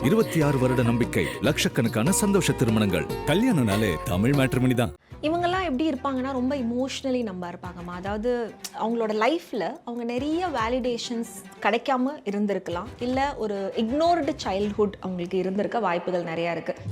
26 வருட நம்பிக்கை, லட்சக்கணக்கான சந்தோஷ திருமணங்கள். கல்யாணம்னாலே தமிழ் மேட்ரிமோனி தான். இவங்கெல்லாம் எப்படி இருப்பாங்கன்னா ரொம்ப இமோஷ்னலி நம்ப இருப்பாங்கம்மா. அதாவது அவங்களோட லைஃப்பில் அவங்க நிறைய வேலிடேஷன்ஸ் கிடைக்காம இருந்திருக்கலாம், இல்லை ஒரு இக்னோர்டு சைல்ட்ஹுட் அவங்களுக்கு இருந்திருக்க வாய்ப்புகள் நிறையா இருக்குது.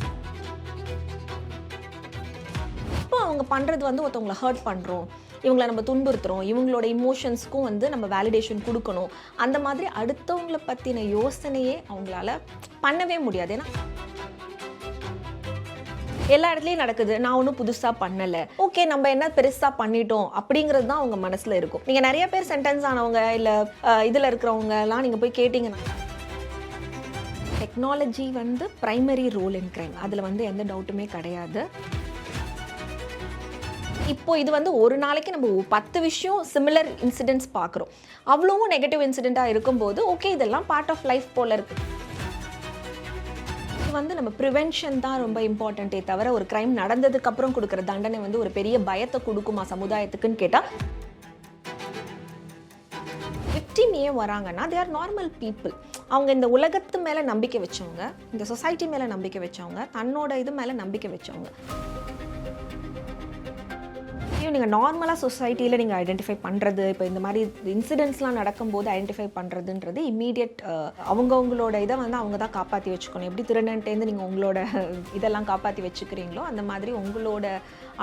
இப்போ அவங்க பண்ணுறது வந்து ஒருத்தவங்களை ஹர்ட் பண்ணுறோம், இவங்களை நம்ம துன்புறுத்துறோம், இவங்களோட இமோஷன்ஸ்க்கும் வந்து நம்ம வேலிடேஷன் கொடுக்கணும், அந்த மாதிரி அடுத்தவங்களை பற்றின யோசனையே அவங்களால பண்ணவே முடியாது. ஏன்னா எல்லா இடத்துலையும் நடக்குது, நான் ஒன்றும் புதுசாக பண்ணலை, ஓகே நம்ம என்ன பெருசாக பண்ணிட்டோம் அப்படிங்கிறது தான் அவங்க மனசில் இருக்கும். நீங்கள் நிறைய பேர் சென்டென்ஸ் ஆனவங்க இல்லை இதில் இருக்கிறவங்கலாம் நீங்கள் போய் கேட்டிங்கன்னா, டெக்னாலஜி வந்து ப்ரைமரி ரோல் இன் கிரைம், அதில் வந்து எந்த டவுட்டுமே கிடையாது. இப்போ இது வந்து ஒரு நாளைக்கு நம்ம 10 விஷயம் சிமிலர் இன்சிடென்ட்ஸ் பார்க்குறோம், அவ்வளவும் நெகட்டிவ் இன்சிடெண்ட்டாக இருக்கும்போது ஓகே இதெல்லாம் பார்ட் ஆஃப் லைஃப் போல இருக்கு. இது வந்து நம்ம ப்ரிவென்ஷன் தான் ரொம்ப இம்பார்ட்டண்ட்டே தவிர ஒரு கிரைம் நடந்ததுக்கு அப்புறம் கொடுக்குற தண்டனை வந்து ஒரு பெரிய பயத்தை கொடுக்குமா சமுதாயத்துக்குன்னு கேட்டால், விக்டிம் ஏன் வராங்கன்னா தே ஆர் நார்மல் பீப்புள். அவங்க இந்த உலகத்து மேலே நம்பிக்கை வச்சவங்க, இந்த சொசைட்டி மேலே நம்பிக்கை வச்சவங்க, தன்னோட இது மேலே நம்பிக்கை வச்சவங்க. நீங்கள் நார்மலாக சொசைட்டியில் நீங்கள் ஐடென்டிஃபை பண்ணுறது, இப்போ இந்த மாதிரி இன்சிடென்ட்ஸ்லாம் நடக்கும்போது ஐடென்டிஃபை பண்ணுறதுன்றது இம்மீடியட் அவங்கவுங்களோட இதை வந்து அவங்க தான் காப்பாற்றி வச்சுக்கணும். எப்படி திருநன்ட்டேருந்து நீங்கள் உங்களோட இதெல்லாம் காப்பாற்றி வச்சுக்கிறீங்களோ அந்த மாதிரி உங்களோட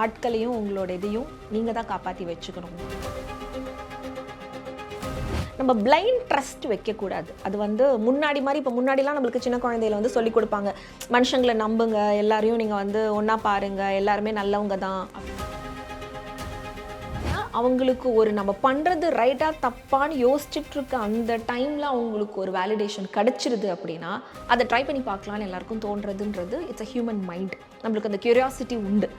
ஆட்களையும் உங்களோட இதையும் நீங்கள் தான் காப்பாற்றி வச்சுக்கணும். நம்ம பிளைண்ட் ட்ரஸ்ட் வைக்கக்கூடாது. அது வந்து முன்னாடி மாதிரி, இப்போ முன்னாடிலாம் நம்மளுக்கு சின்ன குழந்தையில வந்து சொல்லிக் கொடுப்பாங்க, மனுஷங்களை நம்புங்க, எல்லாரையும் நீங்கள் வந்து ஒன்றா பாருங்கள், எல்லாருமே நல்லவங்க தான். அவங்களுக்கு ஒரு நம்ம பண்ணுறது ரைட்டாக தப்பான்னு யோசிச்சுட்டு இருக்க அந்த டைமில் அவங்களுக்கு ஒரு வேலிடேஷன் கிடச்சிருது அப்படின்னா அதை ட்ரை பண்ணி பார்க்கலான்னு எல்லாருக்கும் தோன்றதுன்றது இட்ஸ் அ ஹியூமன் மைண்ட். நம்மளுக்கு அந்த க்யூரியாசிட்டி உண்டு.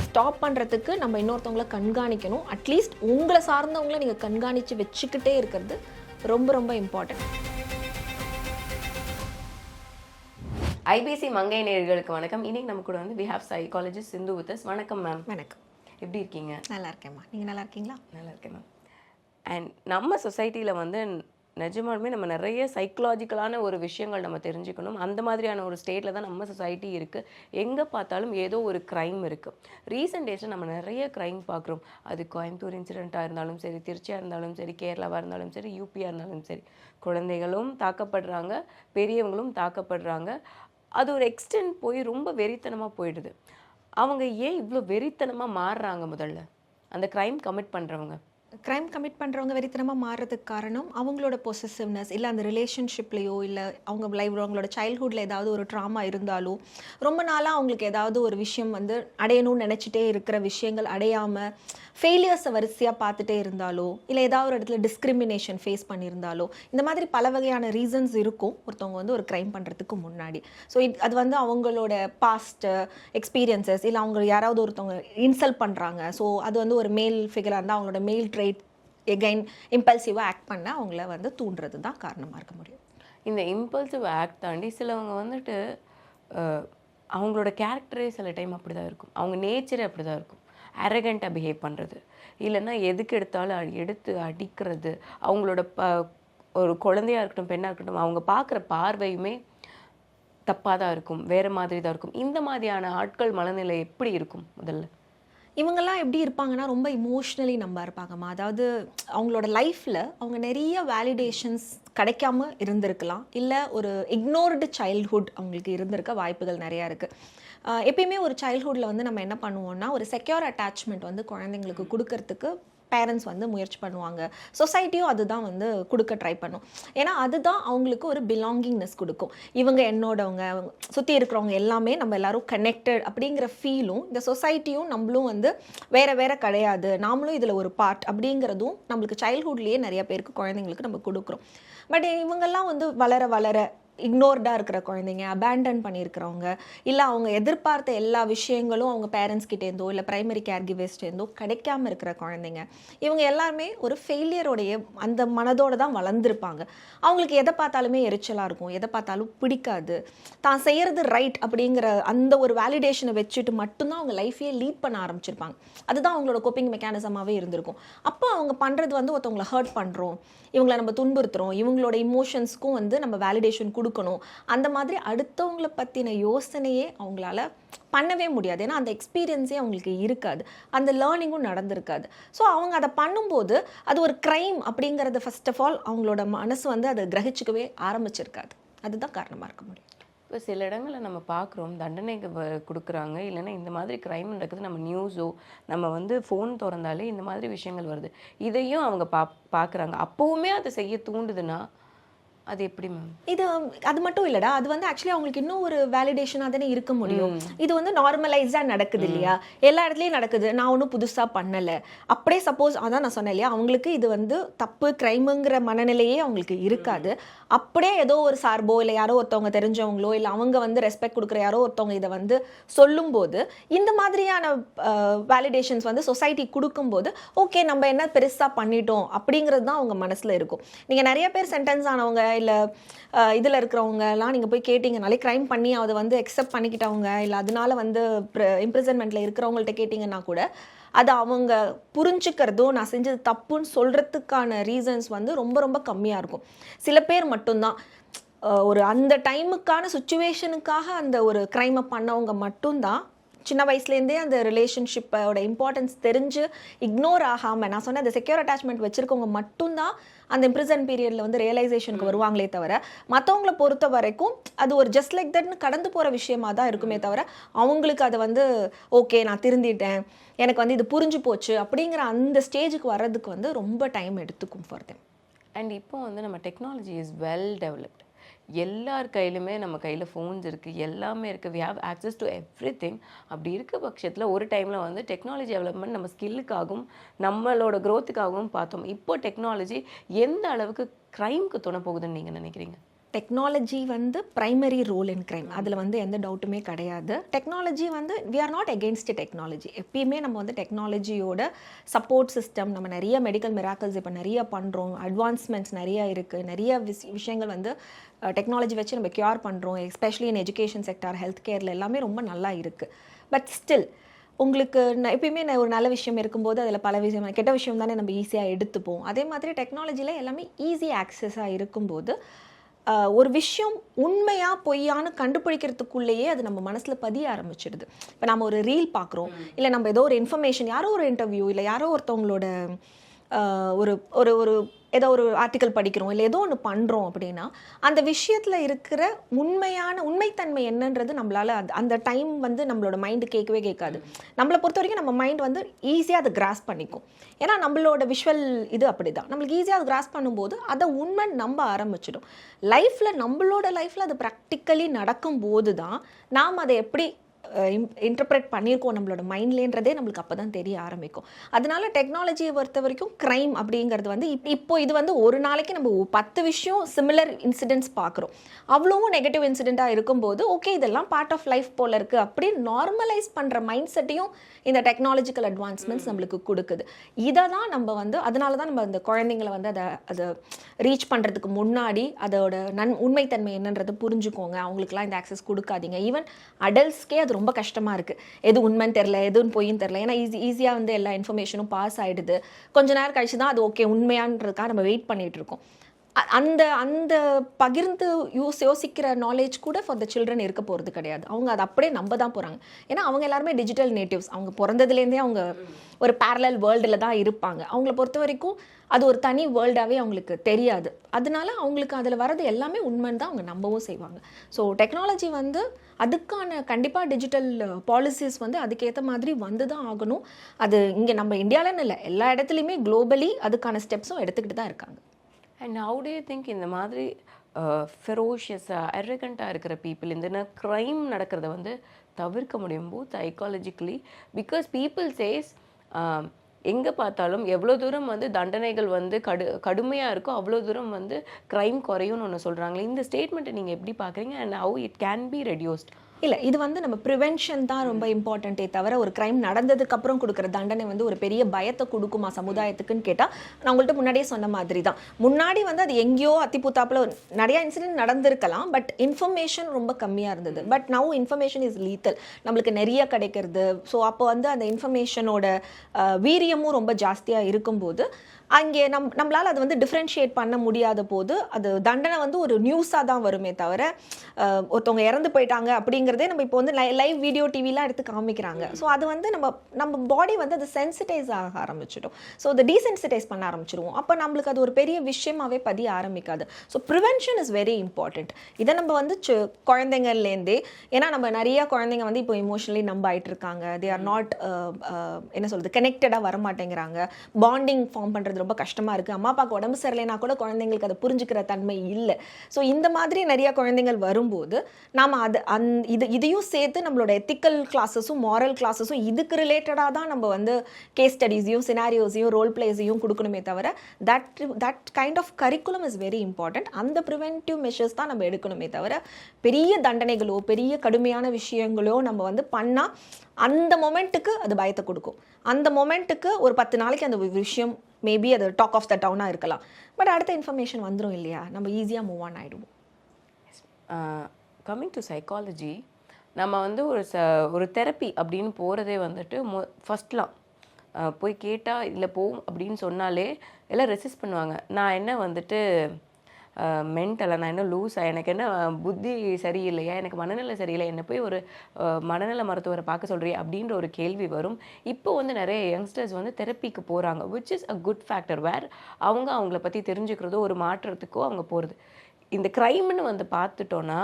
ஸ்டாப் பண்ணுறதுக்கு நம்ம இன்னொருத்தவங்களை கண்காணிக்கணும். அட்லீஸ்ட் உங்களை சார்ந்தவங்களை நீங்கள் கண்காணித்து வச்சுக்கிட்டே இருக்கிறது ரொம்ப ரொம்ப இம்பார்ட்டன்ட். ஐபிசி மங்கை நேயர்களுக்கு வணக்கம். இன்னைக்கு நம்ம கூட வந்து we have psychologist Sindhu with us. வணக்கம் மேம். வணக்கம். எப்படி இருக்கீங்க? நல்லா இருக்கேம்மா, நீங்கள் நல்லா இருக்கீங்களா? நல்லா இருக்கேன் மேம். அண்ட் நம்ம சொசைட்டியில் வந்து நிஜமாலுமே நம்ம நிறைய சைக்கலாஜிக்கலான ஒரு விஷயங்கள் நம்ம தெரிஞ்சுக்கணும். அந்த மாதிரியான ஒரு ஸ்டேட்டில் தான் நம்ம சொசைட்டி இருக்குது. எங்கே பார்த்தாலும் ஏதோ ஒரு க்ரைம் இருக்குது. ரீசெண்ட் டேஸில் நம்ம நிறைய க்ரைம் பார்க்குறோம். அது கோயம்புத்தூர் இன்சிடெண்ட்டாக இருந்தாலும் சரி, திருச்சியாக இருந்தாலும் சரி, கேரளாவாக இருந்தாலும் சரி, யூபியாக இருந்தாலும் சரி, குழந்தைகளும் தாக்கப்படுறாங்க, பெரியவங்களும் தாக்கப்படுறாங்க. அது ஒரு எக்ஸ்டென்ட் போய் ரொம்ப வெறித்தனமாக போயிடுது. அவங்க ஏன் இவ்வளோ வெறித்தனமாக மாறுறாங்க? முதல்ல அந்த க்ரைம் கமிட் பண்ணுறவங்க வெறித்தனமாக மாறுறதுக்கு காரணம் அவங்களோட பொசசிவ்னஸ், இல்லை அந்த ரிலேஷன்ஷிப்லேயோ, இல்லை அவங்களோட சைல்ட்ஹுட்டில் ஏதாவது ஒரு ட்ராமா இருந்தாலோ, ரொம்ப நாளாக அவங்களுக்கு ஏதாவது ஒரு விஷயம் வந்து அடையணும்னு நினச்சிட்டே இருக்கிற விஷயங்கள் அடையாமல் ஃபெயிலியர்ஸை வரிசையாக பார்த்துட்டே இருந்தாலோ, இல்லை ஏதாவது ஒரு இடத்துல டிஸ்கிரிமினேஷன் ஃபேஸ் பண்ணியிருந்தாலோ, இந்த மாதிரி பல வகையான ரீசன்ஸ் இருக்கும் ஒருத்தவங்க வந்து ஒரு க்ரைம் பண்ணுறதுக்கு முன்னாடி. ஸோ அது வந்து அவங்களோட பாஸ்ட் எக்ஸ்பீரியன்சஸ், இல்லை அவங்க யாராவது ஒருத்தவங்க இன்சல்ட் பண்ணுறாங்க, ஸோ அது வந்து ஒரு மேல் ஃபிகராக இருந்தால் அவங்களோட மேல் ட்ரைட் எகைன் இம்பல்சிவாக ஆக்ட் பண்ண அவங்கள வந்து தூண்டுறது தான் காரணமாக இருக்க முடியும். இந்த இம்பல்சிவ் ஆக்ட் தாண்டி சிலவங்க வந்துட்டு அவங்களோட கேரக்டரே சில டைம் அப்படி தான் இருக்கும், அவங்க நேச்சரே அப்படி தான் இருக்கும். அரகண்ட்டாக பிஹேவ் பண்ணுறது, இல்லைன்னா எதுக்கு எடுத்தாலும் எடுத்து அடிக்கிறது, அவங்களோட ஒரு குழந்தையாக இருக்கட்டும், பெண்ணாக இருக்கட்டும், அவங்க பார்க்குற பார்வையுமே தப்பாக தான் இருக்கும், வேறு மாதிரி தான் இருக்கும். இந்த மாதிரியான ஆட்கள் மனநிலை எப்படி இருக்கும்? முதல்ல இவங்கெல்லாம் எப்படி இருப்பாங்கன்னா ரொம்ப இமோஷ்னலி நம்ப இருப்பாங்கம்மா. அதாவது அவங்களோட லைஃப்பில் அவங்க நிறைய வேலிடேஷன்ஸ் கிடைக்காம இருந்திருக்கலாம், இல்லை ஒரு இக்னோர்டு சைல்ட்ஹுட் அவங்களுக்கு இருந்திருக்க வாய்ப்புகள் நிறையா இருக்குது. எப்பயுமே ஒரு சைல்ட்ஹுட்டில் வந்து நம்ம என்ன பண்ணுவோம்னா ஒரு செக்யூர் அட்டாச்மெண்ட் வந்து குழந்தைங்களுக்கு கொடுக்கறதுக்கு பேரண்ட்ஸ் வந்து முயற்சி பண்ணுவாங்க. சொசைட்டியும் அதுதான் வந்து கொடுக்க ட்ரை பண்ணும். ஏன்னா அதுதான் அவங்களுக்கு ஒரு பிலாங்கிங்னஸ் கொடுக்கும். இவங்க என்னோடவங்க, சுற்றி இருக்கிறவங்க எல்லாமே நம்ம எல்லாரும் கனெக்டட் அப்படிங்கிற ஃபீலும், இந்த சொசைட்டியும் நம்மளும் வந்து வேறு வேறு கிடையாது, நாமளும் இதில் ஒரு பார்ட் அப்படிங்கிறதும் நம்மளுக்கு சைல்ட்ஹுட்லேயே நிறைய பேருக்கு குழந்தைங்களுக்கு நம்ம கொடுக்குறோம். பட் இவங்கெல்லாம் வந்து வளர வளர இக்னோர்டாக இருக்கிற குழந்தைங்க, அபேண்டன் பண்ணியிருக்கிறவங்க, இல்லை அவங்க எதிர்பார்த்த எல்லா விஷயங்களும் அவங்க பேரண்ட்ஸ்கிட்டேருந்தோ இல்லை ப்ரைமரி கேர் கிவர்ஸ்டேருந்தோ கிடைக்காம இருக்கிற குழந்தைங்க, இவங்க எல்லாருமே ஒரு ஃபெயிலியரோடைய அந்த மனதோடு தான் வளர்ந்துருப்பாங்க. அவங்களுக்கு எதை பார்த்தாலுமே எரிச்சலாக இருக்கும், எதை பார்த்தாலும் பிடிக்காது, தான் செய்கிறது ரைட் அப்படிங்கிற அந்த ஒரு வேலிடேஷனை வச்சுட்டு மட்டும்தான் அவங்க லைஃபையே லீட் பண்ண ஆரம்பிச்சிருப்பாங்க. அதுதான் அவங்களோட கோப்பிங் மெக்கானிசமாகவே இருந்திருக்கும். அப்போ அவங்க பண்ணுறது வந்து ஒருத்தவங்களை ஹர்ட் பண்ணுறோம், இவங்களை நம்ம துன்புறுத்துகிறோம், இவங்களோட இமோஷன்ஸ்க்கும் வந்து நம்ம வேலிடேஷன் கொடுக்கணும், அந்த மாதிரி அடுத்தவங்களை பற்றின யோசனையே அவங்களால பண்ணவே முடியாது. ஏன்னா அந்த எக்ஸ்பீரியன்ஸே அவங்களுக்கு இருக்காது, அந்த லேர்னிங்கும் நடந்திருக்காது. ஸோ அவங்க அதை பண்ணும்போது அது ஒரு க்ரைம் அப்படிங்கிறத ஃபர்ஸ்ட் ஆஃப் ஆல் அவங்களோட மனசு வந்து அதை கிரகிச்சிக்கவே ஆரம்பிச்சிருக்காது. அதுதான் காரணமாக இருக்க முடியும். இப்போ சில இடங்களில் நம்ம பார்க்குறோம், தண்டனை கொடுக்குறாங்க, இல்லைன்னா இந்த மாதிரி க்ரைம் நடக்குது, நம்ம நியூஸோ நம்ம வந்து ஃபோன் திறந்தாலே இந்த மாதிரி விஷயங்கள் வருது, இதையும் அவங்க பார்க்குறாங்க, அப்போவுமே அதை செய்ய தூண்டுதுன்னா அது எப்படி மேம்? இது அது மட்டும் இல்லடா, அது வந்து ஆக்சுவலி அவங்களுக்கு இன்னும் ஒரு வேலிடேஷனாக தானே இருக்க முடியும். இது வந்து நார்மலைஸ்டாக நடக்குது இல்லையா, எல்லா இடத்துலையும் நடக்குது, நான் ஒன்றும் புதுசாக பண்ணலை. அப்படியே சப்போஸ் அதான் நான் சொன்னேன் இல்லையா, அவங்களுக்கு இது வந்து தப்பு க்ரைமுங்கிற மனநிலையே அவங்களுக்கு இருக்காது. அப்படியே ஏதோ ஒரு சார்போ இல்லை யாரோ ஒருத்தவங்க தெரிஞ்சவங்களோ இல்லை அவங்க வந்து ரெஸ்பெக்ட் கொடுக்குற யாரோ ஒருத்தவங்க இதை வந்து சொல்லும்போது இந்த மாதிரியான வேலிடேஷன்ஸ் வந்து சொசைட்டி கொடுக்கும்போது ஓகே நம்ம என்ன பெருசாக பண்ணிட்டோம் அப்படிங்கிறது தான் அவங்க மனசில் இருக்கும். நீங்கள் நிறைய பேர் சென்டென்ஸ் ஆனவங்க இல்லை இதில் இருக்கிறவங்கலாம் நீங்கள் போய் கேட்டிங்கனாலே க்ரைம் பண்ணி அதை வந்து அக்செப்ட் பண்ணிக்கிட்டவங்க இல்லை அதனால வந்து இம்ப்ரிசன்மெண்ட்டில் இருக்கிறவங்கள்ட்ட கேட்டிங்கன்னா கூட அது அவங்க புரிஞ்சுக்கிறதோ நான் செஞ்சது தப்புன்னு சொல்கிறதுக்கான ரீசன்ஸ் வந்து ரொம்ப ரொம்ப கம்மியாக இருக்கும். சில பேர் மட்டும்தான் ஒரு அந்த டைமுக்கான சுச்சுவேஷனுக்காக அந்த ஒரு க்ரைமை பண்ணவங்க மட்டும்தான் சின்ன வயசுலேருந்தே அந்த ரிலேஷன்ஷிப்போட இம்பார்ட்டன்ஸ் தெரிஞ்சு இக்னோர் ஆகாமல், நான் சொன்ன அந்த செக்யூர் அட்டாச்மெண்ட் வச்சுருக்கவங்க மட்டும்தான் அந்த இம்ப்ரிசன் பீரியடில் வந்து ரியலைசேஷனுக்கு வருவாங்களே தவிர, மற்றவங்கள பொறுத்த வரைக்கும் அது ஒரு ஜஸ்ட் லைக் தட்னு கடந்து போகிற விஷயமா தான் இருக்குமே தவிர அவங்களுக்கு அதை வந்து ஓகே நான் திருந்திட்டேன், எனக்கு வந்து இது புரிஞ்சு போச்சு அப்படிங்கிற அந்த ஸ்டேஜுக்கு வர்றதுக்கு வந்து ரொம்ப டைம் எடுத்துக்கும் ஃபார் தெம். அண்ட் இப்போ வந்து நம்ம டெக்னாலஜி இஸ் வெல் டெவலப்ட், எல்லார் கையிலுமே நம்ம கையில் ஃபோன்ஸ் இருக்குது, எல்லாமே இருக்குது, we have access to everything. அப்படி இருக்க பட்சத்தில் ஒரு டைமில் வந்து டெக்னாலஜி டெவலப்மெண்ட் நம்ம ஸ்கில்லுக்காகவும் நம்மளோட க்ரோத்துக்காகவும் பார்த்தோம். இப்போ டெக்னாலஜி எந்த அளவுக்கு க்ரைம்க்கு துணை போகுதுன்னு நீங்கள் நினைக்கிறீங்க? டெக்னாலஜி வந்து ப்ரைமரி ரோல் இன் க்ரைம், அதில் வந்து எந்த டவுட்டுமே கிடையாது. டெக்னாலஜி வந்து we are not against technology. எப்பயுமே நம்ம வந்து டெக்னாலஜியோட சப்போர்ட் சிஸ்டம், நம்ம நிறைய மெடிக்கல் மிராக்கிள்ஸ் இப்போ நிறைய பண்ணுறோம், அட்வான்ஸ்மெண்ட்ஸ் நிறைய இருக்குது, நிறைய விஷயங்கள் வந்து டெக்னாலஜி வச்சு நம்ம க்யூர் பண்ணுறோம், especially in education sector, health கேரில் எல்லாமே ரொம்ப நல்லா இருக்குது. பட் ஸ்டில் உங்களுக்கு எப்பயுமே ஒரு நல்ல விஷயம் இருக்கும்போது அதில் பல விஷயம் கெட்ட விஷயம் தானே நம்ம ஈஸியாக எடுத்துப்போம். அதே மாதிரி டெக்னாலஜியில் எல்லாமே ஈஸி ஆக்சஸாக இருக்கும்போது ஒரு விஷயம் உண்மையா பொய்யான்னு கண்டுபிடிக்கிறதுக்குள்ளேயே அது நம்ம மனசில் பதிய ஆரம்பிச்சிடுது. இப்போ நம்ம ஒரு ரீல் பார்க்குறோம், இல்லை நம்ம ஏதோ ஒரு இன்ஃபர்மேஷன், யாரோ ஒரு இன்டர்வியூ இல்லை யாரோ ஒருத்தவங்களோட ஒரு ஒரு ஒரு ஏதோ ஒரு ஆர்டிக்கல் படிக்கிறோம் இல்லை ஏதோ ஒன்று பண்ணுறோம் அப்படின்னா அந்த விஷயத்தில் இருக்கிற உண்மைத்தன்மை என்னன்றது நம்மளால் அந்த டைம் வந்து நம்மளோட மைண்டு கேட்கவே கேட்காது. நம்மளை பொறுத்த வரைக்கும் நம்ம மைண்ட் வந்து ஈஸியாக அதை கிராஸ் பண்ணிக்கும். ஏன்னா நம்மளோட விஷுவல் இது அப்படி தான், நம்மளுக்கு ஈஸியாக அதை கிராஸ் பண்ணும்போது அதை உண்மை நம்ப ஆரம்பிச்சிடும். நம்மளோட லைஃப்பில் அது ப்ராக்டிக்கலி நடக்கும்போது தான் நாம் அதை எப்படி இன்டர்பிரேட் பண்ணியிருக்கோம் நம்மளோட மைண்ட்லேன்றதே நம்மளுக்கு அப்போ தான் தெரிய ஆரம்பிக்கும். அதனால டெக்னாலஜியை பொறுத்த வரைக்கும் க்ரைம் அப்படிங்கிறது வந்து இப்போ இது வந்து ஒரு நாளைக்கு நம்ம 10 விஷயம் சிமிலர் இன்சிடென்ட்ஸ் பார்க்குறோம், அவ்வளோவும் நெகட்டிவ் இன்சிடெண்ட்டாக இருக்கும்போது ஓகே இதெல்லாம் பார்ட் ஆஃப் லைஃப் போல் இருக்குது அப்படி நார்மலைஸ் பண்ணுற மைண்ட் செட்டையும் இந்த டெக்னாலஜிக்கல் அட்வான்ஸ்மெண்ட்ஸ் நம்மளுக்கு கொடுக்குது. இதை தான் நம்ம வந்து அதனால தான் நம்ம அந்த குழந்தைங்களை வந்து அதை ரீச் பண்ணுறதுக்கு முன்னாடி அதோட உண்மைத்தன்மை என்னன்றது புரிஞ்சுக்கோங்க, அவங்களுக்குலாம் இந்த ஆக்சஸ் கொடுக்காதீங்க. ஈவன் அடல்ட்ஸ்க்கே அது ரொம்ப கஷ்டமாக இருக்குது, எது உண்மைன்னு தெரில எதுன்னு பொய்ன்னு தெரில. ஏன்னா ஈஸியாக வந்து எல்லா இன்ஃபர்மேஷனும் பாஸ் ஆகிடுது, கொஞ்ச நேரம் கழிச்சு தான் அது ஓகே உண்மையான்றதுக்காக நம்ம வெயிட் பண்ணிகிட்டு இருக்கோம். அந்த அந்த பகிர்ந்து யோசிக்கிற நாலேஜ் கூட ஃபார் த சில்ட்ரன் இருக்க போகிறது கிடையாது. அவங்க அதை அப்படியே நம்ப தான் போகிறாங்க. ஏன்னா அவங்க எல்லாருமே டிஜிட்டல் நேட்டிவ்ஸ், அவங்க பிறந்ததுலேருந்தே அவங்க ஒரு பேரலல் வேர்ல்டில் தான் இருப்பாங்க. அவங்கள பொறுத்த வரைக்கும் அது ஒரு தனி வேர்ல்டாகவே அவங்களுக்கு தெரியாது. அதனால அவங்களுக்கு அதில் வர்றது எல்லாமே உண்மைன்னு தான் அவங்க நம்பவும் செய்வாங்க. ஸோ டெக்னாலஜி வந்து அதுக்கான கண்டிப்பாக டிஜிட்டல் பாலிசிஸ் வந்து அதுக்கேற்ற மாதிரி வந்து தான் ஆகணும். அது இங்கே நம்ம இந்தியாவிலன்னு இல்லை, எல்லா இடத்துலையுமே குளோபலி அதுக்கான ஸ்டெப்ஸும் எடுத்துக்கிட்டு தான் இருக்காங்க. And how to you think இந்த மாதிரி ஃபெரோஷியஸாக அரகண்ட்டாக இருக்கிற பீப்புள் இந்த க்ரைம் நடக்கிறத வந்து தவிர்க்க முடியும் both psychologically? Because people says எங்கே பார்த்தாலும் எவ்வளோ தூரம் வந்து தண்டனைகள் வந்து கடுமையாக இருக்கோ அவ்வளோ தூரம் வந்து க்ரைம் குறையும்னு ஒன்று சொல்கிறாங்களே, இந்த ஸ்டேட்மெண்ட்டை நீங்கள் எப்படி பார்க்குறீங்க and how it can be reduced? இல்லை, இது வந்து நம்ம ப்ரிவென்ஷன் தான் ரொம்ப இம்பார்ட்டண்ட்டே தவிர ஒரு க்ரைம் நடந்ததுக்கப்புறம் கொடுக்குற தண்டனை வந்து ஒரு பெரிய பயத்தை கொடுக்குமா சமுதாயத்துக்குன்னு கேட்டால் நான் உங்கள்கிட்ட முன்னாடியே சொன்ன மாதிரி தான். முன்னாடி வந்து அது எங்கேயோ அத்திப்பூத்தாப்பில் நிறையா இன்சிடென்ட் நடந்திருக்கலாம், பட் இன்ஃபர்மேஷன் ரொம்ப கம்மியாக இருந்தது. But now information is lethal, நம்மளுக்கு நிறைய கிடைக்கிறது. ஸோ அப்போ வந்து அந்த இன்ஃபர்மேஷனோட வீரியமும் ரொம்ப ஜாஸ்தியாக இருக்கும்போது அங்கே நம்மளால் அது வந்து டிஃப்ரென்ஷியேட் பண்ண முடியாத போது அது தண்டனை வந்து ஒரு நியூஸாக தான் வருமே தவிர ஒருத்தவங்க இறந்து போயிட்டாங்க அப்படிங்கிறதே நம்ம இப்போ வந்து லைவ் வீடியோ டிவிலாம் எடுத்து காமிக்கிறாங்க. ஸோ அது வந்து நம்ம பாடி வந்து அது சென்சிட்டைஸ் ஆக ஆரம்பிச்சிடும். ஸோ அதை டீசென்சிட்டைஸ் பண்ண ஆரம்பிச்சிடுவோம். அப்போ நம்மளுக்கு அது ஒரு பெரிய விஷயமாகவே பதிய ஆரம்பிக்காது. So prevention is very important. இதை நம்ம வந்து குழந்தைங்கள்லேருந்தே, ஏன்னா நம்ம நிறைய குழந்தைங்க வந்து இப்போ இமோஷனலி நம்ப ஆகிட்டு இருக்காங்க. தே ஆர் நாட் என்ன சொல்கிறது, கனெக்டடாக வரமாட்டேங்கிறாங்க. பாண்டிங் ஃபார்ம் பண்ணுறது ரொம்ப கஷ்டமாக இருக்குது. அம்மா அப்பாவுக்கு உடம்பு சரியில்லைனா கூட குழந்தைங்களுக்கு அதை புரிஞ்சுக்கிற தன்மை இல்லை. ஸோ இந்த மாதிரி நிறைய குழந்தைகள் வரும்போது நாம் இதையும் சேர்த்து நம்மளோட எத்திக்கல் கிளாஸஸும் மாரல் கிளாஸஸும் இதுக்கு ரிலேட்டடாக தான் நம்ம வந்து கேஸ் ஸ்டடீஸையும் சினாரியோஸையும் ரோல் பிளேஸையும் கொடுக்கணுமே தவிர that kind of curriculum is very important. அந்த ப்ரிவென்டிவ் மெஷர்ஸ் தான் நம்ம எடுக்கணுமே தவிர பெரிய தண்டனைகளோ பெரிய கடுமையான விஷயங்களோ நம்ம வந்து பண்ணால் அந்த மொமெண்ட்டுக்கு அது பயத்தை கொடுக்கும். அந்த மொமெண்ட்டுக்கு ஒரு 10 நாளைக்கு அந்த விஷயம் மேபி அது டாக் ஆஃப் த டவுனாக இருக்கலாம். பட் அடுத்த இன்ஃபர்மேஷன் வந்துடும் இல்லையா, நம்ம ஈஸியாக மூவ் ஆன் ஆகிடுவோம். கம்மிங் டு சைக்காலஜி, நம்ம வந்து ஒரு தெரப்பி அப்படின்னு போகிறதே வந்துட்டு ஃபஸ்ட்லாம் போய் கேட்டால் இல்லை போகும் அப்படின்னு சொன்னாலே எல்லாம் ரெசிஸ்ட் பண்ணுவாங்க. நான் என்ன வந்துட்டு மென்டலாக, நான் என்ன லூஸாக, எனக்கு என்ன புத்தி சரியில்லையா, எனக்கு மனநிலை சரியில்லை, என்னை போய் ஒரு மனநல மருத்துவரை பார்க்க சொல்கிறியா அப்படின்ற ஒரு கேள்வி வரும். இப்போ வந்து நிறைய யங்ஸ்டர்ஸ் வந்து தெரப்பிக்கு போகிறாங்க, which is a good factor. Where அவங்கள பற்றி தெரிஞ்சுக்கிறதோ ஒரு மாற்றத்துக்கோ அவங்க போகிறது. இந்த க்ரைம்னு வந்து பார்த்துட்டோன்னா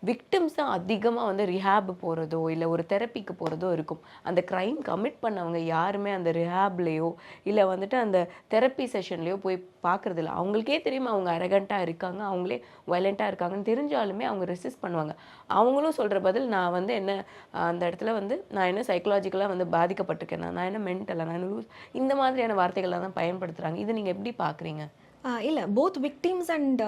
விக்டிம்ஸ் தான் அதிகமாக வந்து ரிஹாப் போகிறதோ இல்லை ஒரு தெரப்பிக்கு போகிறதோ இருக்கும். அந்த க்ரைம் கமிட் பண்ணவங்க யாருமே அந்த ரிஹாப்லேயோ இல்லை வந்துட்டு அந்த தெரப்பி செஷன்லேயோ போய் பார்க்குறதில்ல. அவங்களுக்கே தெரியுமா அவங்க அரகண்ட்டாக இருக்காங்க, அவங்களே வயலண்ட்டாக இருக்காங்கன்னு தெரிஞ்சாலுமே அவங்க ரெசிஸ்ட் பண்ணுவாங்க. அவங்களும் சொல்கிற பதில், நான் வந்து என்ன அந்த இடத்துல வந்து நான் என்ன சைக்கலாஜிக்கலாக வந்து பாதிக்கப்பட்டிருக்கேன், நான் என்ன மென்டலாக, நான் என்ன லூஸ், இந்த மாதிரியான வார்த்தைகள்லாம் தான் பயன்படுத்துகிறாங்க. இது நீங்கள் எப்படி பார்க்குறீங்க? இல்லை, போத் விக்டிம்ஸ் அண்ட்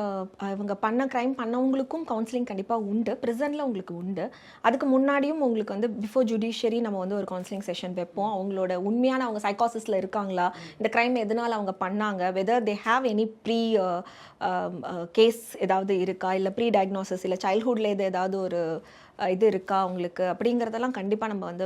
இவங்க க்ரைம் பண்ணவங்களுக்கும் கவுன்சிலிங் கண்டிப்பாக உண்டு. ப்ரிசனில் உங்களுக்கு உண்டு. அதுக்கு முன்னாடியும் உங்களுக்கு வந்து பிஃபோர் ஜுடிஷியரி நம்ம வந்து ஒரு கவுன்சிலிங் செஷன் வைப்போம். அவங்களோட உண்மையான அவங்க சைக்காசிஸில் இருக்காங்களா, இந்த க்ரைம் எதனால் அவங்க பண்ணாங்க, whether they have any pre case ஏதாவது இருக்கா, இல்லை ப்ரீ டயக்னோசிஸ், இல்லை சைல்ட்ஹுட்டில் ஏதாவது ஒரு இது இருக்கா அவங்களுக்கு அப்படிங்கிறதெல்லாம் கண்டிப்பாக நம்ம வந்து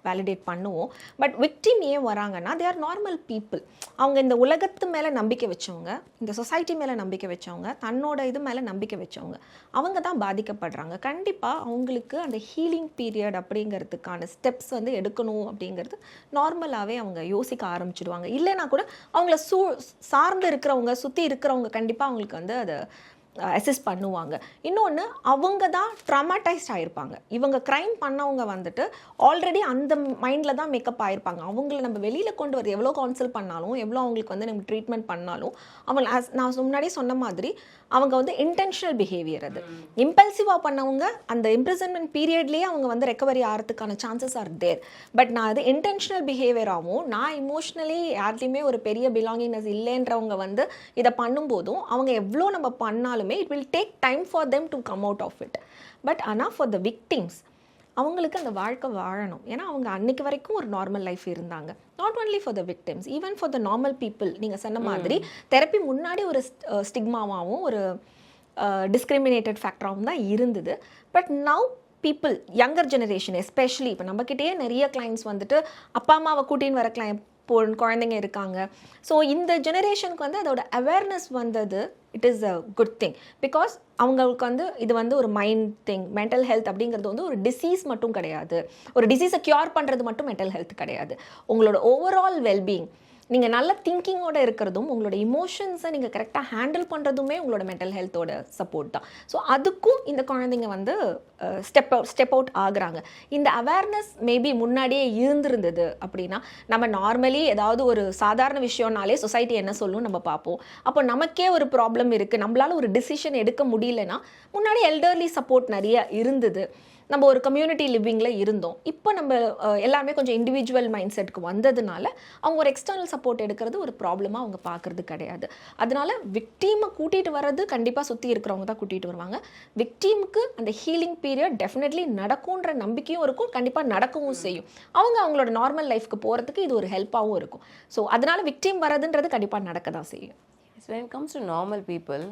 வேலிடேட் பண்ணுவோம். பட் விக்டிம் ஏன் வராங்கன்னா, தே ஆர் நார்மல் பீப்புள். அவங்க இந்த உலகத்து மேலே நம்பிக்கை வச்சவங்க, இந்த சொசைட்டி மேலே நம்பிக்கை வச்சவங்க, தன்னோட இது மேலே நம்பிக்கை வச்சவங்க, அவங்க தான் பாதிக்கப்படுறாங்க. கண்டிப்பாக அவங்களுக்கு அந்த ஹீலிங் பீரியட் அப்படிங்கிறதுக்கான ஸ்டெப்ஸ் வந்து எடுக்கணும் அப்படிங்கிறது நார்மலாகவே அவங்க யோசிக்க ஆரம்பிச்சிடுவாங்க. இல்லைன்னா கூட அவங்கள சார்ந்து இருக்கிறவங்க, சுற்றி இருக்கிறவங்க கண்டிப்பாக அவங்களுக்கு வந்து அதை அசிஸ்ட் பண்ணுவாங்க. இன்னொன்று, அவங்க தான் ட்ராமாடைஸ்ட் ஆகிருப்பாங்க. இவங்க க்ரைம் பண்ணவங்க வந்துட்டு ஆல்ரெடி அந்த மைண்டில் தான் மேக்கப் ஆகிருப்பாங்க. அவங்கள நம்ம வெளியில் கொண்டு வரது எவ்வளோ கவுன்சில் பண்ணாலும், எவ்வளோ அவங்களுக்கு வந்து நம்ம ட்ரீட்மெண்ட் பண்ணாலும், அவங்க நான் முன்னாடியே சொன்ன மாதிரி அவங்க வந்து இன்டென்ஷனல் பிஹேவியர், அது இம்பல்சிவாக பண்ணவங்க அந்த இம்ப்ரிசன்மெண்ட் பீரியட்லேயே அவங்க வந்து ரெக்கவரி ஆகிறதுக்கான சான்சஸ் ஆர் தேர். பட் நான் அது இன்டென்ஷனல் பிஹேவியராகவும், நான் இமோஷ்னலி யார்ட்டையுமே ஒரு பெரிய பிலாங்கிங்னஸ் இல்லைன்றவங்க வந்து இதை பண்ணும்போதும் அவங்க எவ்வளோ நம்ம பண்ணாலும் it will take time for them to come out of it. But ஆனால் for the victims, அவங்களுக்கு அந்த வாழ்க்கை வாழணும். ஏன்னா அவங்க அன்னைக்கு வரைக்கும் ஒரு நார்மல் லைஃப் இருந்தாங்க. Not only for the victims, even for the normal people. நீங்கள் சொன்ன மாதிரி தெரப்பி முன்னாடி ஒரு ஸ்டிக்மாவாகவும் ஒரு டிஸ்கிரிமினேட்டட் ஃபேக்டராகவும் தான் இருந்தது. But now people, younger generation especially, இப்போ நம்மக்கிட்டேயே நிறைய கிளைண்ட்ஸ் வந்துட்டு அப்பா அம்மாவை கூட்டின்னு வர குழந்தைங்க இருக்காங்க. ஸோ இந்த ஜெனரேஷனுக்கு வந்து அதோட அவேர்னஸ் வந்தது, it is a good thing. Because அவங்களுக்கு வந்து இது வந்து ஒரு மைண்ட் திங். மென்டல் ஹெல்த் அப்படிங்கிறது வந்து ஒரு டிசீஸ் மட்டும் கிடையாது. ஒரு டிசீஸை க்யூர் பண்ணுறது மட்டும் மென்டல் ஹெல்த் கிடையாது. உங்களோட ஓவரால் வெல்பீயிங், நீங்கள் நல்ல திங்கிங்கோடு இருக்கிறதும், உங்களோட இமோஷன்ஸை நீங்கள் கரெக்டாக ஹேண்டில் பண்ணுறதுமே உங்களோட மென்டல் ஹெல்த்தோட சப்போர்ட் தான். ஸோ அதுக்கும் இந்த குழந்தைங்க வந்து ஸ்டெப் அவுட் ஆகுறாங்க. இந்த அவேர்னஸ் மேபி முன்னாடியே இருந்திருந்தது அப்படின்னா, நம்ம நார்மலி ஏதாவது ஒரு சாதாரண விஷயம்னாலே சொசைட்டி என்ன சொல்லும் நம்ம பார்ப்போம். அப்போ நமக்கே ஒரு ப்ராப்ளம் இருக்குது, நம்மளால ஒரு டிசிஷன் எடுக்க முடியலன்னா, முன்னாடி எல்டர்லி சப்போர்ட் நிறைய இருந்தது, நம்ம ஒரு கம்யூனிட்டி லிவிங்கில் இருந்தோம். இப்போ நம்ம எல்லாருமே கொஞ்சம் இண்டிவிஜுவல் மைண்ட் செட்டுக்கு வந்ததுனால அவங்க ஒரு எக்ஸ்டர்னல் சப்போர்ட் எடுக்கிறது ஒரு ப்ராப்ளமாக அவங்க பார்க்குறது கிடையாது. அதனால விக்டீமை கூட்டிகிட்டு வர்றது கண்டிப்பாக சுற்றி இருக்கிறவங்க தான் கூட்டிகிட்டு வருவாங்க. விக்டீமுக்கு அந்த ஹீலிங் பீரியட் டெஃபினெட்லி நடக்கும்ன்ற நம்பிக்கையும் இருக்கும், கண்டிப்பாக நடக்கவும் செய்யும். அவங்களோட நார்மல் லைஃப்க்கு போகிறதுக்கு இது ஒரு ஹெல்ப்பாகவும் இருக்கும். ஸோ அதனால விக்டீம் வரதுன்றது கண்டிப்பாக நடக்க தான் செய்யும். when it comes to normal people,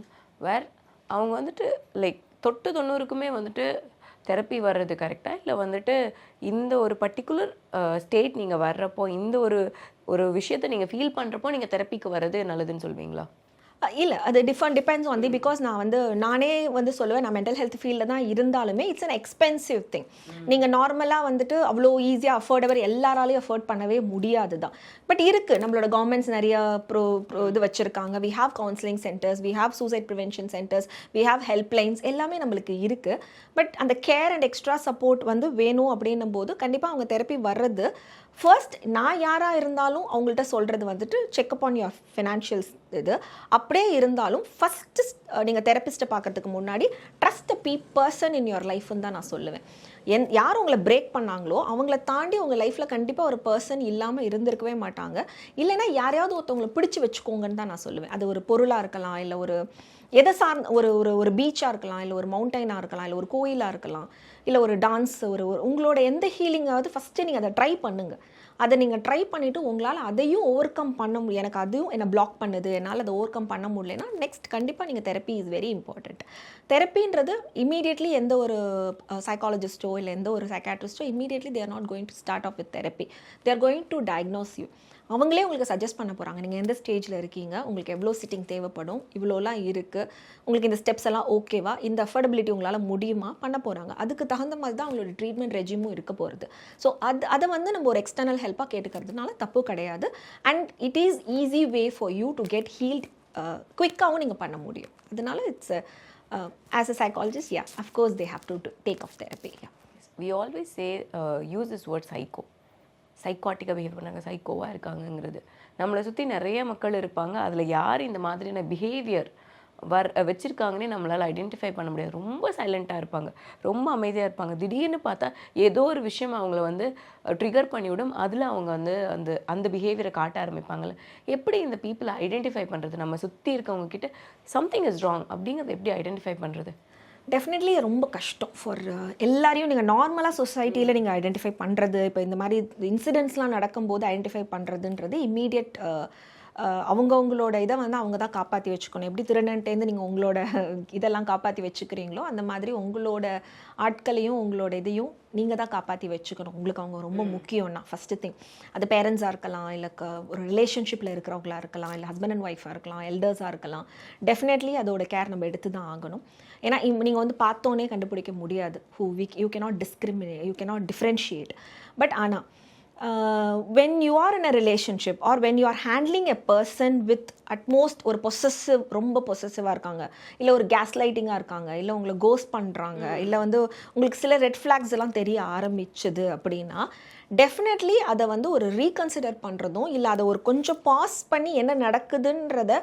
where அவங்க வந்துட்டு லைக் தொட்டு 90க்குமே வந்துட்டு தெரப்பி வர்றது கரெக்டாக, இல்லை வந்துட்டு இந்த ஒரு பர்டிகுலர் ஸ்டேட் நீங்கள் வர்றப்போ, இந்த ஒரு ஒரு விஷயத்தை நீங்கள் ஃபீல் பண்ணுறப்போ நீங்கள் தெரப்பிக்கு வர்றது நல்லதுன்னு சொல்வீங்களா? இல்லை, அது டிபெண்ட்ஸ் ஆன் தி, பிகாஸ் நானே வந்து சொல்லுவேன், நான் மென்டல் ஹெல்த் ஃபீல்டில் தான் இருந்தாலுமே இட்ஸ் அன் எக்ஸ்பென்சிவ் திங். நீங்கள் நார்மலாக வந்துட்டு அவ்வளோ ஈஸியாக அஃபோர்டபிள் எல்லாராலையும் அஃபோர்ட் பண்ணவே முடியாது தான். பட் இருக்குது, நம்மளோட கவர்மெண்ட்ஸ் நிறைய இது வச்சுருக்காங்க. We have counselling centres, we have suicide prevention centres, we have helplines, எல்லாமே நம்மளுக்கு இருக்குது. பட் அந்த கேர் அண்ட் எக்ஸ்ட்ரா சப்போர்ட் வந்து வேணும் அப்படின்னும் போது கண்டிப்பாக அவங்க தெரப்பி வர்றது ஃபர்ஸ்ட் நான் யாராக இருந்தாலும் அவங்கள்ட்ட சொல்கிறது வந்துட்டு செக்அப் ஆன் யுவர் ஃபினான்ஷியல்ஸ். இது அப்படியே இருந்தாலும் ஃபஸ்ட்டு நீங்கள் தெரப்பிஸ்ட்டை பார்க்கறதுக்கு முன்னாடி trust the person in your லைஃப்னு தான் நான் சொல்லுவேன். யார் உங்களை பிரேக் பண்ணாங்களோ அவங்கள தாண்டி உங்கள் லைஃப்பில் கண்டிப்பாக ஒரு பர்சன் இல்லாமல் இருந்திருக்கவே மாட்டாங்க. இல்லைன்னா யாரையாவது ஒருத்தவங்களை பிடிச்சி வச்சுக்கோங்கன்னு தான் நான் சொல்லுவேன். அது ஒரு பொருளாக இருக்கலாம், இல்லை ஒரு எதை சார்ந்த ஒரு பீச்சாக இருக்கலாம், இல்லை ஒரு மவுண்டைனாக இருக்கலாம், இல்லை ஒரு கோயிலாக இருக்கலாம், இல்லை ஒரு டான்ஸ், உங்களோட எந்த ஹீலிங்காவது ஃபஸ்ட்டு நீங்கள் அதை ட்ரை பண்ணுங்கள். அதை நீங்கள் ட்ரை பண்ணிவிட்டு உங்களால் அதையும் ஓவர் கம் பண்ண முடியும், எனக்கு அதையும் என்னை பிளாக் பண்ணுது, என்னால் அதை ஓவர் கம் பண்ண முடியலன்னா நெக்ஸ்ட் கண்டிப்பாக நீங்கள் தெரப்பி இஸ் வெரி இம்பார்ட்டண்ட். தெரப்பின்றது இமீடியட்லி எந்த ஒரு சைக்காலஜிஸ்ட்டோ இல்லை எந்த ஒரு சைக்காட்ரிஸ்ட்டோ immediately they're not going to start off with therapy. They're going to diagnose you. அவங்களே உங்களுக்கு சஜஸ்ட் பண்ண போகிறாங்க, நீங்கள் எந்த ஸ்டேஜில் இருக்கீங்க, உங்களுக்கு எவ்வளோ சிட்டிங் தேவைப்படும், இவ்வளோலாம் இருக்குது, உங்களுக்கு இந்த ஸ்டெப்ஸ் எல்லாம் ஓகேவா, இந்த அஃபோர்டபிலிட்டி உங்களால் முடியுமா பண்ண போகிறாங்க. அதுக்கு தகுந்த மாதிரி தான் அவங்களோட ட்ரீட்மெண்ட் ரெஜிமும் இருக்க போகிறது. ஸோ அதை வந்து நம்ம ஒரு எக்ஸ்டர்னல் ஹெல்ப்பாக கேட்டுக்கிறதுனால தப்பு கிடையாது. And it is easy way for you to get healed குயிக்காகவும் நீங்கள் பண்ண முடியும். அதனால it's as a psychologist, yeah of course they have to take off therapy. We always say use this word psycho. சைக்காட்டிக்காக பிஹேவ் பண்ணாங்க, சைக்கோவாக இருக்காங்கங்கிறது. நம்மளை சுற்றி நிறைய மக்கள் இருப்பாங்க, அதில் யார் இந்த மாதிரியான பிஹேவியர் வச்சுருக்காங்கன்னே நம்மளால் ஐடென்டிஃபை பண்ண முடியாது. ரொம்ப சைலண்ட்டாக இருப்பாங்க, ரொம்ப அமைதியாக இருப்பாங்க. திடீர்னு பார்த்தா ஏதோ ஒரு விஷயம் அவங்கள வந்து ட்ரிகர் பண்ணிவிடும், அதில் அவங்க வந்து அந்த பிஹேவியரை காட்ட ஆரம்பிப்பாங்கள்ல. எப்படி இந்த பீப்புளை ஐடென்டிஃபை பண்ணுறது? நம்ம சுற்றி இருக்கவங்க கிட்ட சம்திங் இஸ் ராங் அப்படிங்கிறத எப்படி ஐடென்டிஃபை பண்ணுறது? டெஃபினெட்லி ரொம்ப கஷ்டம் ஃபார் எல்லாரையும். நீங்கள் நார்மலாக சொசைட்டியில் நீங்கள் ஐடென்டிஃபை பண்ணுறது, இப்போ இந்த மாதிரி இன்சிடென்ட்ஸ்லாம் நடக்கும்போது ஐடென்டிஃபை பண்ணுறதுன்றது இம்மீடியட் அவங்கவுங்களோட இதை வந்து அவங்க தான் காப்பாற்றி வச்சுக்கணும். எப்படி திருடன்ட்டேருந்து நீங்கள் உங்களோட இதெல்லாம் காப்பாற்றி வச்சுக்கிறீங்களோ அந்த மாதிரி உங்களோட ஆட்களையும் உங்களோட இதையும் நீங்கள் தான் காப்பாற்றி வச்சுக்கணும். உங்களுக்கு அவங்க ரொம்ப முக்கியம்னா ஃபஸ்ட்டு திங். அது பேரண்ட்ஸாக இருக்கலாம், இல்லை ஒரு ரிலேஷன்ஷிப்பில் இருக்கிறவங்களா இருக்கலாம், இல்லை ஹஸ்பண்ட் அண்ட் ஒய்ஃபாக இருக்கலாம், எல்டர்ஸாக இருக்கலாம். டெஃபினெட்லி அதோட கேர் நம்ம எடுத்து தான் ஆகணும். ஏன்னா நீங்கள் வந்து பார்த்தோன்னே கண்டுபிடிக்க முடியாது. You cannot discriminate, you cannot differentiate. But ஆனால் when you are in a relationship or when you are handling a person with at most ஒரு பொசசிவ், ரொம்ப பொசசிவாக இருக்காங்க, இல்லை ஒரு கேஸ் லைட்டிங்காக இருக்காங்க, இல்லை உங்களை கோஸ்ட் பண்ணுறாங்க, இல்லை வந்து உங்களுக்கு சில ரெட் ஃப்ளாக்ஸ் எல்லாம் தெரிய ஆரம்பிச்சுது அப்படின்னா டெஃபினெட்லி அதை வந்து ஒரு ரீகன்சிடர் பண்ணுறதும், இல்லை அதை ஒரு கொஞ்சம் பாஸ் பண்ணி என்ன நடக்குதுன்றத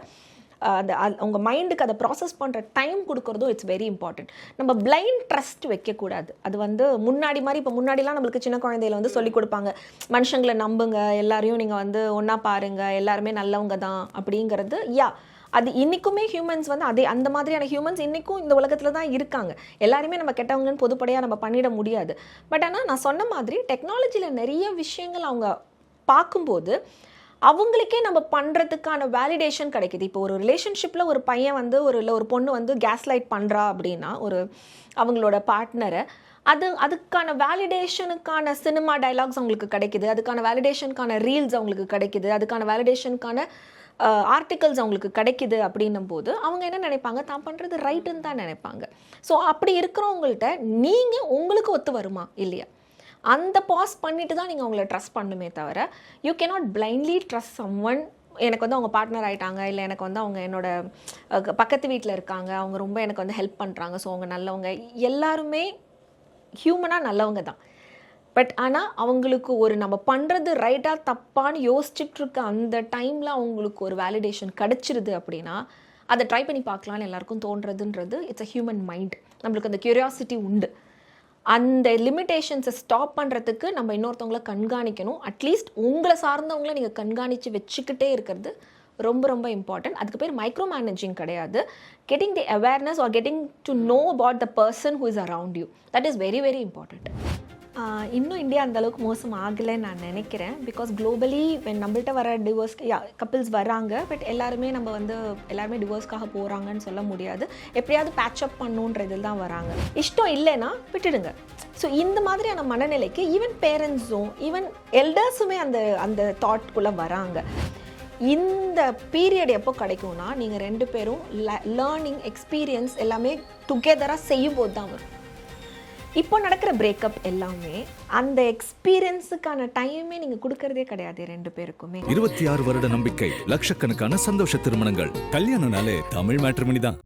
உங்கள் மைண்டுக்கு அதை ப்ராசஸ் பண்ணுற டைம் கொடுக்குறதும் இட்ஸ் வெரி இம்பார்ட்டன்ட். நம்ம பிளைண்ட் ட்ரஸ்ட் வைக்கக்கூடாது. அது வந்து முன்னாடி மாதிரி, இப்போ முன்னாடிலாம் நம்மளுக்கு சின்ன குழந்தையில வந்து சொல்லிக் கொடுப்பாங்க, மனுஷங்களை நம்புங்க, எல்லாரையும் நீங்கள் வந்து ஒன்றா பாருங்கள், எல்லாருமே நல்லவங்க தான் அப்படிங்கிறது. அது இன்றைக்குமே ஹியூமன்ஸ் வந்து அந்த மாதிரியான ஹியூமன்ஸ் இன்றைக்கும் இந்த உலகத்தில் தான் இருக்காங்க. எல்லாருமே நம்ம கெட்டவங்கன்னு பொதுப்படையாக நம்ம பண்ணிட முடியாது. பட் ஆனால் நான் சொன்ன மாதிரி டெக்னாலஜியில் நிறைய விஷயங்கள் அவங்க பார்க்கும்போது அவங்களுக்கே நம்ம பண்ணுறதுக்கான வேலிடேஷன் கிடைக்கிது. இப்போ ஒரு ரிலேஷன்ஷிப்பில் ஒரு பையன் வந்து இல்லை ஒரு பொண்ணு வந்து கேஸ் லைட் பண்ணுறா அப்படின்னா அவங்களோட பார்ட்னரை, அதுக்கான வேலிடேஷனுக்கான சினிமா டைலாக்ஸ் அவங்களுக்கு கிடைக்கிது, அதுக்கான வேலிடேஷனுக்கான ரீல்ஸ் அவங்களுக்கு கிடைக்கிது, அதுக்கான வேலிடேஷனுக்கான ஆர்டிகல்ஸ் அவங்களுக்கு கிடைக்கிது. அப்படின்னும் போது அவங்க என்ன நினைப்பாங்க, தான் பண்ணுறது ரைட்டுன்னு தான் நினைப்பாங்க. ஸோ அப்படி இருக்கிறவங்கள்ட்ட நீங்கள் உங்களுக்கு ஒத்து வருமா இல்லையா, அந்த பாஸ் பண்ணிட்டு தான் நீங்கள் அவங்கள ட்ரஸ்ட் பண்ணுமே தவிர you cannot blindly trust someone. எனக்கு வந்து அவங்க பார்ட்னர் ஆகிட்டாங்க, இல்லை எனக்கு வந்து அவங்க என்னோட பக்கத்து வீட்டில் இருக்காங்க, அவங்க ரொம்ப எனக்கு வந்து ஹெல்ப் பண்ணுறாங்க, ஸோ அவங்க நல்லவங்க. எல்லாருமே ஹியூமனாக நல்லவங்க தான். பட் ஆனால் அவங்களுக்கு நம்ம பண்ணுறது ரைட்டாக தப்பான்னு யோசிச்சுட்ருக்க அந்த டைமில் அவங்களுக்கு ஒரு வேலிடேஷன் கிடச்சிருது அப்படின்னா அதை ட்ரை பண்ணி பார்க்கலான்னு எல்லாருக்கும் தோன்றதுன்றது இட்ஸ் அ ஹியூமன் மைண்ட். நம்மளுக்கு அந்த க்யூரியாசிட்டி உண்டு. அந்த லிமிட்டேஷன்ஸை ஸ்டாப் பண்ணுறதுக்கு நம்ம இன்னொருத்தவங்கள கண்காணிக்கணும். அட்லீஸ்ட் உங்களை சார்ந்தவங்கள நீங்கள் கண்காணித்து வச்சுக்கிட்டே இருக்கிறது ரொம்ப ரொம்ப இம்பார்ட்டன்ட். அதுக்கு பேர் மைக்ரோ மேனேஜிங் கிடையாது. Getting the awareness are getting to know about the person who is around you, that is very very important. இன்னும் இந்தியா அந்த அளவுக்கு மோசம் ஆகலைன்னு நான் நினைக்கிறேன். பிகாஸ் குளோபலி நம்மள்ட்ட வர டிவோர்ஸ் கப்பிள்ஸ் வராங்க, பட் எல்லாருமே டிவோர்ஸ்க்காக போகிறாங்கன்னு சொல்ல முடியாது. எப்படியாவது பேட்சப் பண்ணுன்ற இதில் தான் வராங்க. இஷ்டம் இல்லைன்னா விட்டுடுங்க. ஸோ இந்த மாதிரியான மனநிலைக்கு ஈவன் பேரண்ட்ஸும் ஈவன் எல்டர்ஸுமே அந்த தாட்குள்ளே வராங்க. இந்த பீரியட் எப்போ கிடைக்கும்னா நீங்கள் 2 பேரும் லேர்னிங் எக்ஸ்பீரியன்ஸ் எல்லாமே டுகெதராக செய்யும் போது தான் வரும். இப்போ நடக்கிற பிரேக்கப் எல்லாமே அந்த எக்ஸ்பீரியன்ஸுக்கான டைமே நீங்கள் கொடுக்கறதே கிடையாது 2 பேருக்குமே. 26 வருட நம்பிக்கை, லட்சக்கணக்கான சந்தோஷ திருமணங்கள். கல்யாணம்னாலே தமிழ் மேட்ரிமோனி தான்.